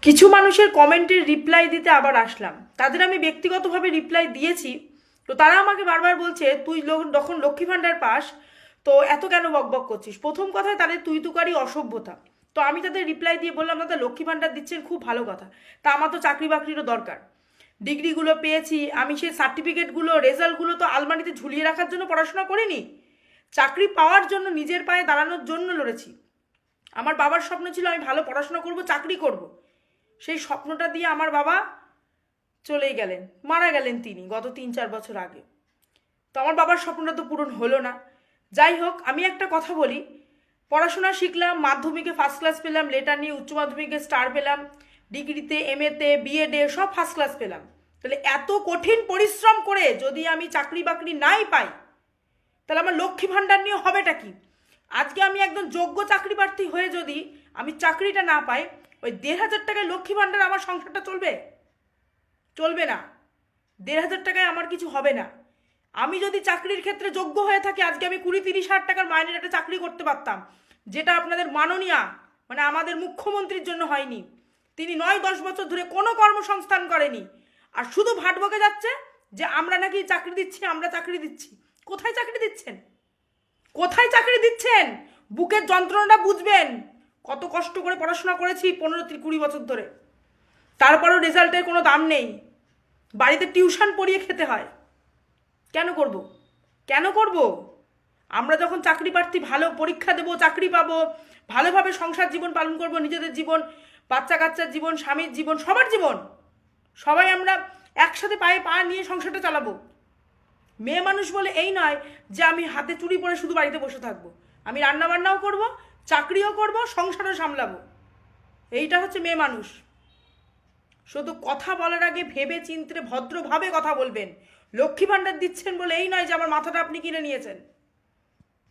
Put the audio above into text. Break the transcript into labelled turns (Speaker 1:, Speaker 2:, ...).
Speaker 1: কিছু মানুষের কমেন্টের রিপ্লাই দিতে আবার আসলাম। তাদের আমি ব্যক্তিগতভাবে রিপ্লাই দিয়েছি। তো তারা আমাকে বারবার বলছে, তুই যখন লক্ষ্মী ভাণ্ডার পাস তো এত কেন বকবক করছিস। প্রথম কথায় তাদের তুই তুকারি অসভ্যতা। তো আমি তাদের রিপ্লাই দিয়ে বললাম, দাদা লক্ষ্মী ভাণ্ডার দিচ্ছেন খুব ভালো কথা, তা আমার তো চাকরি বাকরিরও দরকার। ডিগ্রিগুলো পেয়েছি আমি, সেই সার্টিফিকেটগুলো রেজাল্টগুলো তো আলমারিতে ঝুলিয়ে রাখার জন্য পড়াশোনা করিনি। চাকরি পাওয়ার জন্য, নিজের পায়ে দাঁড়ানোর জন্য লড়েছি। আমার বাবার স্বপ্ন ছিল আমি ভালো পড়াশোনা করব, চাকরি করব। সেই স্বপ্নটা দিয়ে আমার বাবা চলেই গেলেন, মারা গেলেন তিনি গত 3-4 বছর আগে। তো আমার বাবার স্বপ্নটা তো পূরণ হলো না। যাই হোক, আমি একটা কথা বলি, পড়াশোনা শিখলাম, মাধ্যমিকে ফার্স্ট ক্লাস পেলাম, লেটার নিয়ে উচ্চ মাধ্যমিকে স্টার পেলাম, ডিগ্রিতে এমএতে বিএডে সব ফার্স্ট ক্লাস পেলাম। তাহলে এত কঠিন পরিশ্রম করে যদি আমি চাকরি বাকরি নাই পাই, তাহলে আমার লক্ষ্মী ভাণ্ডার নিয়ে হবেটা কি? আজকে আমি একজন যোগ্য চাকরি প্রার্থী হয়ে যদি আমি চাকরিটা না পাই, ওই 1,500 টাকায় লক্ষ্মী ভাণ্ডার আমার সংসারটা চলবে? চলবে না। 1,500 টাকায় আমার কিছু হবে না। আমি যদি চাকরির ক্ষেত্রে যোগ্য হয়ে থাকি, আজকে আমি 20-30 হাজার টাকার মাইনের একটা চাকরি করতে পারতাম, যেটা আপনাদের মাননীয়া মানে আমাদের মুখ্যমন্ত্রীর জন্য হয়নি। তিনি 9-10 বছর ধরে কোনো কর্মসংস্থান করেনি, আর শুধু ভাট বকে যাচ্ছে যে আমরা নাকি চাকরি দিচ্ছি, আমরা চাকরি দিচ্ছি। কোথায় চাকরি দিচ্ছেন? কোথায় চাকরি দিচ্ছেন? বুকের যন্ত্রণাটা বুঝবেন। কত কষ্ট করে পড়াশোনা করেছি 15-20 বছর ধরে, তারপরেও রেজাল্টের কোনো দাম নেই। বাড়িতে টিউশন পড়িয়ে খেতে হয়। কেন করব? কেন করব? আমরা যখন চাকরি প্রার্থী, ভালো পরীক্ষা দেবো, চাকরি পাবো, ভালোভাবে সংসার জীবন পালন করব, নিজেদের জীবন, বাচ্চা কাচ্চার জীবন, স্বামীর জীবন, সবার জীবন, সবাই আমরা একসাথে পায়ে পা নিয়ে সংসারটা চালাবো। মেয়ে মানুষ বলে এই নয় যে আমি হাতে চুড়ি পরে শুধু বাড়িতে বসে থাকবো। আমি রান্নাবান্নাও করব, চাকরিও করব, সংসারও সামলাবো। এইটা হচ্ছে মেয়ে মানুষ। শুধু কথা বলার আগে ভেবে চিন্তে ভদ্রভাবে কথা বলবেন। লক্ষ্মী ভাণ্ডার দিচ্ছেন বলে এই নয় যে আমার মাথাটা আপনি কিনে নিয়েছেন।